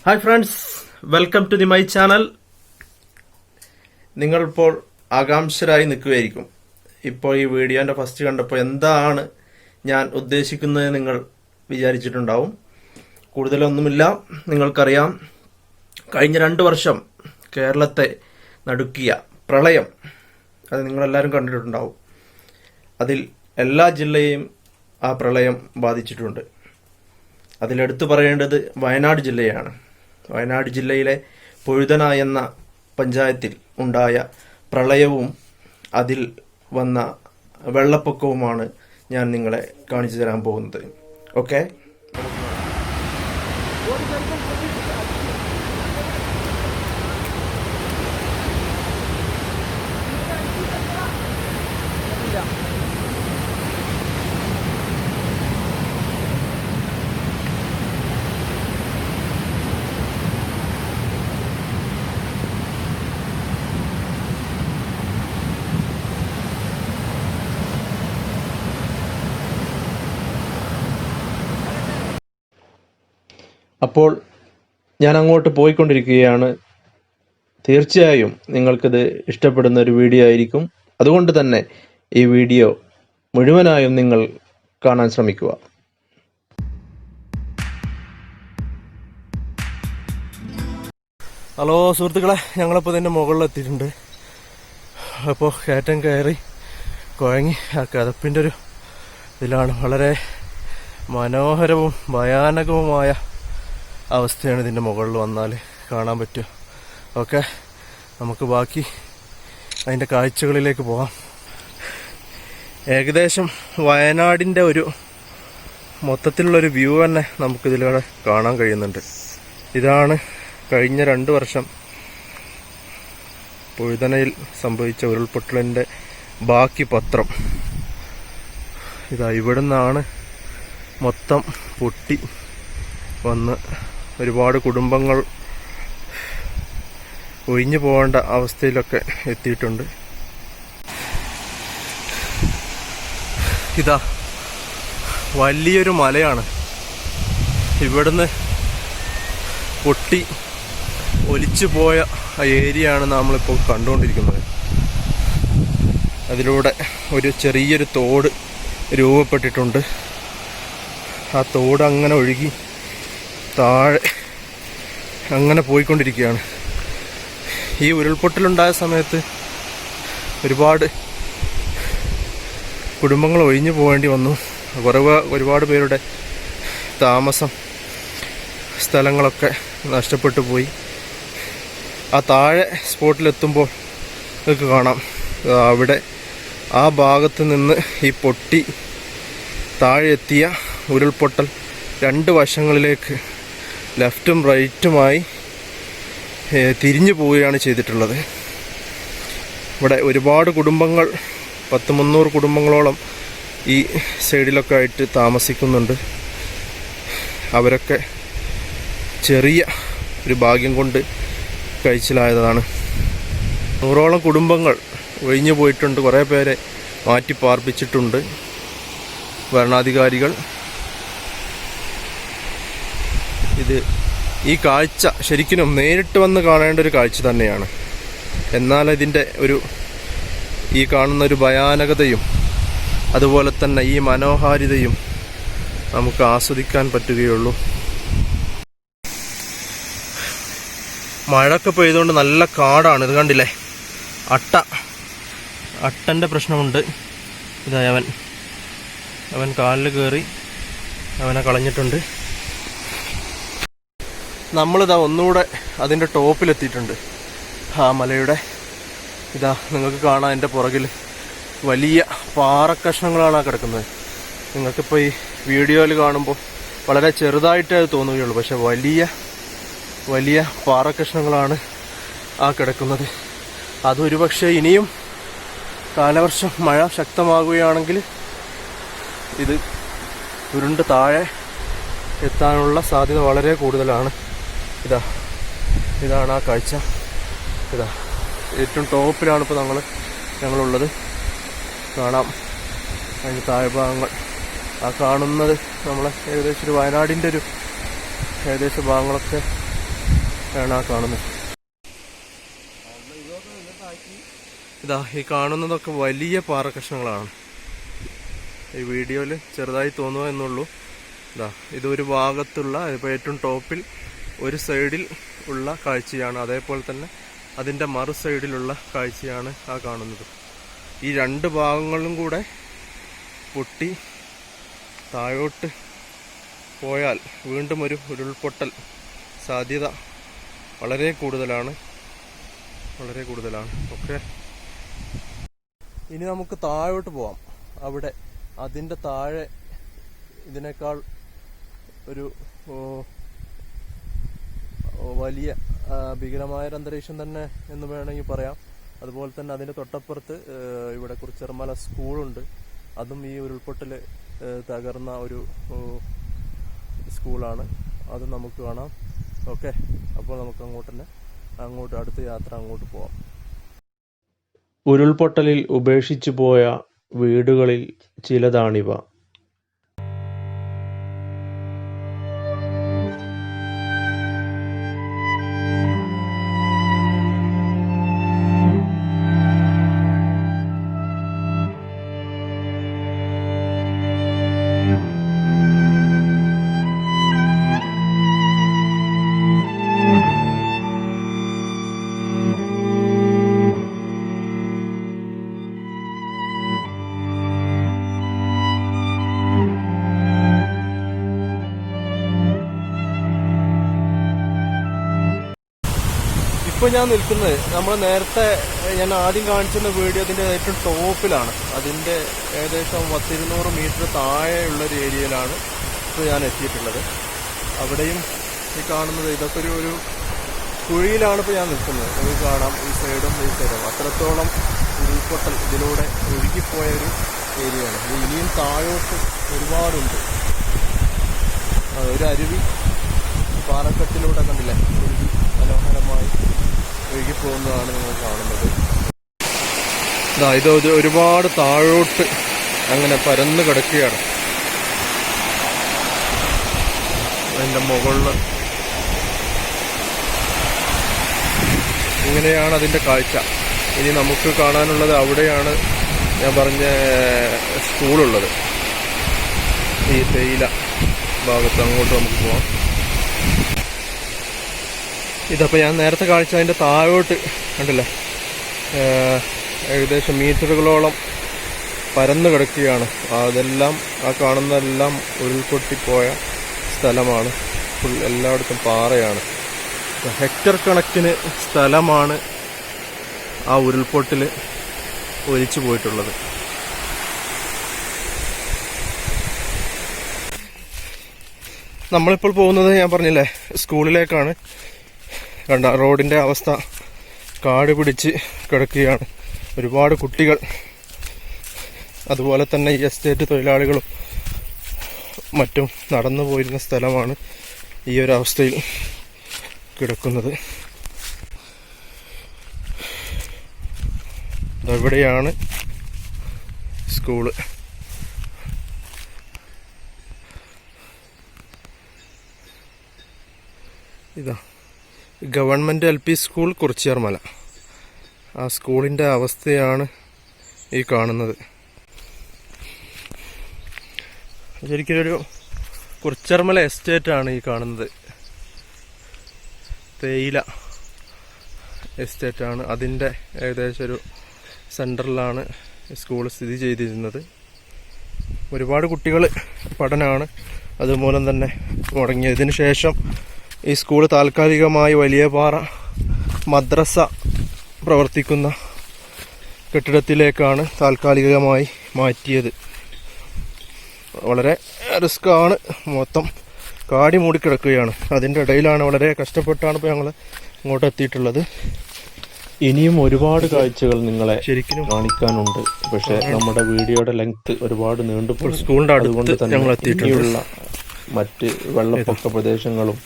Hi friends, welcome to my channel. നിങ്ങളിപ്പോൾ ആകാംക്ഷരായി നിൽക്കുകയായിരിക്കും. ഇപ്പോൾ ഈ വീഡിയോൻ്റെ ഫസ്റ്റ് കണ്ടപ്പോൾ എന്താണ് ഞാൻ ഉദ്ദേശിക്കുന്നത് നിങ്ങൾ വിചാരിച്ചിട്ടുണ്ടാവും. കൂടുതലൊന്നുമില്ല, നിങ്ങൾക്കറിയാം. കഴിഞ്ഞ 2 വർഷം കേരളത്തെ നടുക്കിയ പ്രളയം, അത് നിങ്ങളെല്ലാവരും കണ്ടിട്ടുണ്ടാവും. അതിൽ എല്ലാ ജില്ലയെയും ആ പ്രളയം ബാധിച്ചിട്ടുണ്ട്. അതിലെടുത്തു പറയേണ്ടത് വയനാട് ജില്ലയാണ്. വയനാട് ജില്ലയിലെ പൊഴുതന എന്ന പഞ്ചായത്തിൽ ഉണ്ടായ പ്രളയവും അതിൽ വന്ന വെള്ളപ്പൊക്കവുമാണ് ഞാൻ നിങ്ങളെ കാണിച്ചു തരാൻ പോകുന്നത്. ഓക്കെ, അപ്പോൾ ഞാൻ അങ്ങോട്ട് പോയിക്കൊണ്ടിരിക്കുകയാണ്. തീർച്ചയായും നിങ്ങൾക്കിത് ഇഷ്ടപ്പെടുന്ന ഒരു വീഡിയോ ആയിരിക്കും. അതുകൊണ്ട് തന്നെ ഈ വീഡിയോ മുഴുവനായും നിങ്ങൾ കാണാൻ ശ്രമിക്കുക. ഹലോ സുഹൃത്തുക്കളെ, ഞങ്ങളിപ്പോൾ ഇതിൻ്റെ മുകളിലെത്തിയിട്ടുണ്ട്. അപ്പോൾ കയറ്റം കയറി കുഴങ്ങി ആ കിതപ്പിൻ്റെ ഒരു ഇതിലാണ്. വളരെ മനോഹരവും ഭയാനകവുമായ അവസ്ഥയാണ് ഇതിൻ്റെ മുകളിൽ വന്നാൽ കാണാൻ പറ്റുക. ഓക്കെ, നമുക്ക് ബാക്കി അതിൻ്റെ കാഴ്ചകളിലേക്ക് പോകാം. ഏകദേശം വയനാടിൻ്റെ ഒരു മൊത്തത്തിലുള്ളൊരു വ്യൂ തന്നെ നമുക്കിതിലൂടെ കാണാൻ കഴിയുന്നുണ്ട്. ഇതാണ് കഴിഞ്ഞ 2 വർഷം പൊഴുതനയിൽ സംഭവിച്ച ഉരുൾപൊട്ടലിൻ്റെ ബാക്കി പത്രം. ഇതാ ഇവിടെ നിന്നാണ് മൊത്തം പൊട്ടി വന്ന് ഒരുപാട് കുടുംബങ്ങൾ ഒഴിഞ്ഞു പോകേണ്ട അവസ്ഥയിലൊക്കെ എത്തിയിട്ടുണ്ട്. ഇതാ വലിയൊരു മലയാണ്. ഇവിടുന്ന് പൊട്ടി ഒലിച്ചു പോയ ആ ഏരിയയാണ് നമ്മളിപ്പോൾ കണ്ടുകൊണ്ടിരിക്കുന്നത്. അതിലൂടെ ഒരു ചെറിയൊരു തോട് രൂപപ്പെട്ടിട്ടുണ്ട്. ആ തോട് അങ്ങനെ ഒഴുകി താഴെ അങ്ങനെ പോയിക്കൊണ്ടിരിക്കുകയാണ്. ഈ ഉരുൾപൊട്ടലുണ്ടായ സമയത്ത് ഒരുപാട് കുടുംബങ്ങൾ ഒഴിഞ്ഞു പോകേണ്ടി വന്നു. ഒരുപാട് പേരുടെ താമസം സ്ഥലങ്ങളൊക്കെ നഷ്ടപ്പെട്ടു പോയി. ആ താഴെ സ്പോട്ടിലെത്തുമ്പോൾ നിങ്ങൾക്ക് കാണാം, അവിടെ ആ ഭാഗത്ത് നിന്ന് ഈ പൊട്ടി താഴെ എത്തിയ ഉരുൾപൊട്ടൽ 2 വശങ്ങളിലേക്ക് ലെഫ്റ്റും റൈറ്റുമായി തിരിഞ്ഞു പോവുകയാണ് ചെയ്തിട്ടുള്ളത്. ഇവിടെ ഒരുപാട് കുടുംബങ്ങൾ, 100-300 കുടുംബങ്ങളോളം ഈ സൈഡിലൊക്കെ ആയിട്ട് താമസിക്കുന്നുണ്ട്. അവരൊക്കെ ചെറിയ ഒരു ഭാഗ്യം കൊണ്ട് കഴിച്ചിലായതാണ്. 100ഓളം കുടുംബങ്ങൾ ഒഴിഞ്ഞു പോയിട്ടുണ്ട്. കുറേ പേരെ മാറ്റി പാർപ്പിച്ചിട്ടുണ്ട് ഭരണാധികാരികൾ. ഈ കാഴ്ച ശരിക്കും നേരിട്ട് വന്ന് കാണേണ്ട ഒരു കാഴ്ച തന്നെയാണ്. എന്നാൽ ഇതിൻ്റെ ഈ കാണുന്ന ഒരു ഭയാനകതയും അതുപോലെ തന്നെ ഈ മനോഹാരിതയും നമുക്ക് ആസ്വദിക്കാൻ പറ്റുകയുള്ളൂ. മഴയൊക്കെ പെയ്തുകൊണ്ട് നല്ല കാടാണ്. ഇത് കണ്ടില്ലേ, അട്ടൻ്റെ പ്രശ്നമുണ്ട്. ഇതാ അവൻ കാലിൽ കയറി അവനെ കളഞ്ഞിട്ടുണ്ട്. നമ്മളിതാ ഒന്നുകൂടെ അതിൻ്റെ ടോപ്പിലെത്തിയിട്ടുണ്ട്, ആ മലയുടെ. ഇതാ നിങ്ങൾക്ക് കാണാം, എൻ്റെ പുറകിൽ വലിയ പാറക്കഷ്ണങ്ങളാണ് കിടക്കുന്നത്. നിങ്ങൾക്കിപ്പോൾ ഈ വീഡിയോയിൽ കാണുമ്പോൾ വളരെ ചെറുതായിട്ടേ അത് തോന്നുകയുള്ളൂ, പക്ഷെ വലിയ പാറക്കഷ്ണങ്ങളാണ് ആ കിടക്കുന്നത്. അതൊരു പക്ഷേ ഇനിയും കാലവർഷം മഴ ശക്തമാകുകയാണെങ്കിൽ ഇത് ഉരുണ്ട് താഴെ എത്താനുള്ള സാധ്യത വളരെ കൂടുതലാണ്. ഇതാണ് ആ കാഴ്ച. ഏറ്റവും ടോപ്പിലാണ് ഇപ്പോൾ ഞങ്ങളുള്ളത്. കാണാം അതിൻ്റെ താഴ്ഭാഗങ്ങൾ. കാണുന്നത് നമ്മളെ ഏകദേശം ഒരു വയനാടിൻ്റെ ഏകദേശ ഭാഗങ്ങളൊക്കെ ആണ് ആ കാണുന്നത്. ഇതാ ഈ കാണുന്നതൊക്കെ വലിയ പാറക്കഷ്ണങ്ങളാണ്. ഈ വീഡിയോയിൽ ചെറുതായി തോന്നുക എന്നുള്ളൂ. ഇതാ ഇതൊരു ഭാഗത്തുള്ള, ഇപ്പോൾ ഏറ്റവും ടോപ്പിൽ ഒരു സൈഡിൽ ഉള്ള കാഴ്ചയാണ്. അതേപോലെ തന്നെ അതിൻ്റെ മറു സൈഡിലുള്ള കാഴ്ചയാണ് ആ കാണുന്നത്. ഈ രണ്ട് ഭാഗങ്ങളും കൂടെ പൊട്ടി താഴോട്ട് പോയാൽ വീണ്ടും ഒരു ഉരുൾപൊട്ടൽ സാധ്യത വളരെ കൂടുതലാണ്. ഓക്കെ, ഇനി നമുക്ക് താഴോട്ട് പോവാം. അവിടെ അതിൻ്റെ താഴെ ഇതിനേക്കാൾ ഒരു വലിയ ഭീകരമായൊരു അന്തരീക്ഷം തന്നെ എന്ന് വേണമെങ്കിൽ പറയാം. അതുപോലെ തന്നെ അതിൻ്റെ തൊട്ടപ്പുറത്ത് ഇവിടെ കുറിച്ചർമല സ്കൂളുണ്ട്. അതും ഈ ഉരുൾപൊട്ടൽ തകർന്ന ഒരു സ്കൂളാണ്. അത് നമുക്ക് കാണാം. ഓക്കെ, അപ്പോൾ നമുക്ക് അങ്ങോട്ട് അടുത്ത യാത്ര അങ്ങോട്ട് പോവാം. ഉരുൾപൊട്ടലിൽ ഉപേക്ഷിച്ചു പോയ വീടുകളിൽ ചിലതാണിവ. ഇപ്പോൾ ഞാൻ നിൽക്കുന്നത് നമ്മൾ നേരത്തെ ഞാൻ ആദ്യം കാണിച്ചിരുന്ന വീഡിയോ അതിൻ്റെ ഏറ്റവും ടോപ്പിലാണ്. അതിൻ്റെ ഏകദേശം 100-200 മീറ്റർ താഴെയുള്ളൊരു ഏരിയയിലാണ് ഇപ്പോൾ ഞാൻ എത്തിയിട്ടുള്ളത്. അവിടെയും ഈ കാണുന്നത് ഇതൊക്കെ ഒരു കുഴിയിലാണ് ഇപ്പോൾ ഞാൻ നിൽക്കുന്നത്. നമുക്ക് കാണാം ഈ സൈഡും അത്രത്തോളം ഉരുൾപൊട്ടൽ ഇതിലൂടെ ഒഴുകിപ്പോയ ഒരു ഏരിയയാണ്. ഇത് ഇനിയും താഴോട്ട് ഒരുപാടുണ്ട്. ഒരു അരുവി പാറക്കെട്ടിലൂടെ കണ്ടില്ലേ ഒഴുകി മനോഹരമായി ഒഴുകിപ്പോകുന്നതാണ് നിങ്ങൾ കാണുന്നത്. ഇത് ഒരുപാട് താഴോട്ട് അങ്ങനെ പരന്ന് കിടക്കുകയാണ്. അതിൻ്റെ മുകളിൽ ഇങ്ങനെയാണ് അതിൻ്റെ കാഴ്ച. ഇനി നമുക്ക് കാണാനുള്ളത് അവിടെയാണ് ഞാൻ പറഞ്ഞ സ്കൂളുള്ളത്. ഈ തേയില ഭാഗത്ത് അങ്ങോട്ട് നമുക്ക് പോവാം. ഇതപ്പോൾ ഞാൻ നേരത്തെ കാണിച്ച അതിൻ്റെ താഴോട്ട് കണ്ടില്ലേ ഏകദേശം മീറ്ററുകളോളം പരന്നു കിടക്കുകയാണ്. അതെല്ലാം ആ കാണുന്നതെല്ലാം ഉരുൾപൊട്ടിപ്പോയ സ്ഥലമാണ്. എല്ലായിടത്തും പാറയാണ്. ഹെക്ടർ കണക്കിന് സ്ഥലമാണ് ആ ഉരുൾപൊട്ടിൽ ഒലിച്ചു പോയിട്ടുള്ളത്. നമ്മളിപ്പോൾ പോകുന്നത് ഞാൻ പറഞ്ഞില്ലേ സ്കൂളിലേക്കാണ്. കണ്ട റോഡിൻ്റെ അവസ്ഥ കാട് പിടിച്ച് കിടക്കുകയാണ്. ഒരുപാട് കുട്ടികൾ അതുപോലെ തന്നെ ഈ എസ്റ്റേറ്റ് തൊഴിലാളികളും മറ്റും നടന്നു പോയിരുന്ന സ്ഥലമാണ് ഈ ഒരു അവസ്ഥയിൽ കിടക്കുന്നത്. ഇവിടെയാണ് സ്കൂള്. ഇതാ ഗവൺമെൻറ് LP സ്കൂൾ കുറിച്യാർമല. ആ സ്കൂളിൻ്റെ അവസ്ഥയാണ് ഈ കാണുന്നത്. ശരിക്കൊരു കുറിച്യാർമല എസ്റ്റേറ്റാണ് ഈ കാണുന്നത്. തേയില എസ്റ്റേറ്റാണ്. അതിൻ്റെ ഏകദേശം ഒരു സെൻറ്ററിലാണ് സ്കൂൾ സ്ഥിതി ചെയ്തിരുന്നത്. ഒരുപാട് കുട്ടികൾ പഠനമാണ് അതുമൂലം തന്നെ മുടങ്ങിയതിനു ശേഷം ഈ സ്കൂൾ താൽക്കാലികമായി വലിയപാറ മദ്രസ പ്രവർത്തിക്കുന്ന കെട്ടിടത്തിലേക്കാണ് താൽക്കാലികമായി മാറ്റിയത്. വളരെ റിസ്ക്കാണ്. മൊത്തം കാടി മൂടിക്കിടക്കുകയാണ്. അതിൻ്റെ ഇടയിലാണ് വളരെ കഷ്ടപ്പെട്ടാണ് ഇപ്പോൾ ഞങ്ങൾ ഇങ്ങോട്ട് എത്തിയിട്ടുള്ളത്. ഇനിയും ഒരുപാട് കാഴ്ചകൾ നിങ്ങളെ ശരിക്കും കാണിക്കാനുണ്ട്. പക്ഷേ നമ്മുടെ വീഡിയോയുടെ ലെങ്ത് ഒരുപാട് നീണ്ടുപോയി. സ്കൂളിൻ്റെ അതുകൊണ്ട് ഞങ്ങൾ എത്തിയിട്ടുള്ള മറ്റ് വെള്ളപ്പൊക്ക പ്രദേശങ്ങളും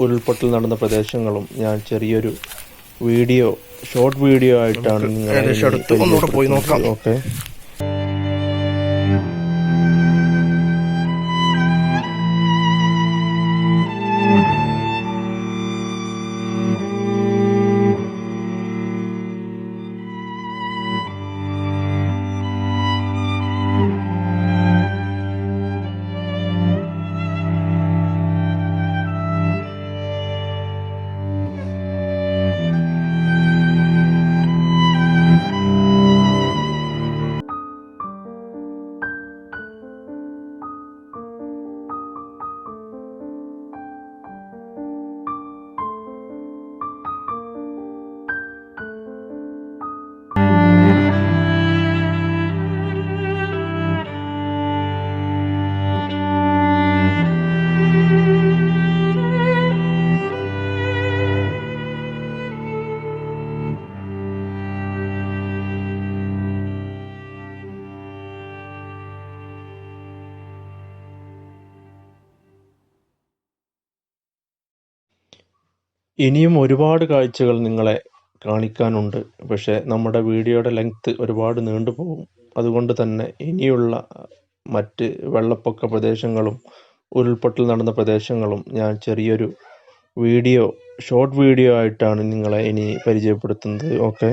ഉരുൾപൊട്ടൽ നടന്ന പ്രദേശങ്ങളും ഞാൻ ചെറിയൊരു ഷോർട്ട് വീഡിയോ ആയിട്ടാണ് നിങ്ങളെ പോയി നോക്കാം. ഓക്കെ, ഇനിയും ഒരുപാട് കാഴ്ചകൾ നിങ്ങളെ കാണിക്കാനുണ്ട്. പക്ഷേ നമ്മുടെ വീഡിയോയുടെ ലെങ്ത് ഒരുപാട് നീണ്ടുപോകും. അതുകൊണ്ട് തന്നെ ഇനിയുള്ള മറ്റ് വെള്ളപ്പൊക്ക പ്രദേശങ്ങളും ഉരുൾപൊട്ടൽ നടന്ന പ്രദേശങ്ങളും ഞാൻ ചെറിയൊരു വീഡിയോ, ഷോർട്ട് വീഡിയോ ആയിട്ടാണ് നിങ്ങളെ ഇനി പരിചയപ്പെടുത്തുന്നത്. ഓക്കെ.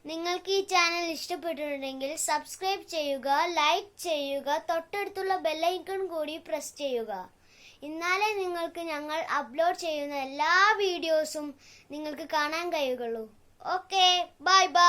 നിങ്ങൾക്ക് ഈ ചാനൽ ഇഷ്ടപ്പെട്ടിട്ടുണ്ടെങ്കിൽ സബ്സ്ക്രൈബ് ചെയ്യുക, ലൈക്ക് ചെയ്യുക, തൊട്ടടുത്തുള്ള ബെൽ ഐക്കൺ കൂടി പ്രസ് ചെയ്യുക. എന്നാലേ നിങ്ങൾക്ക് ഞങ്ങൾ അപ്ലോഡ് ചെയ്യുന്ന എല്ലാ വീഡിയോസും നിങ്ങൾക്ക് കാണാൻ കഴിയുകയുള്ളൂ. Okay, bye bye.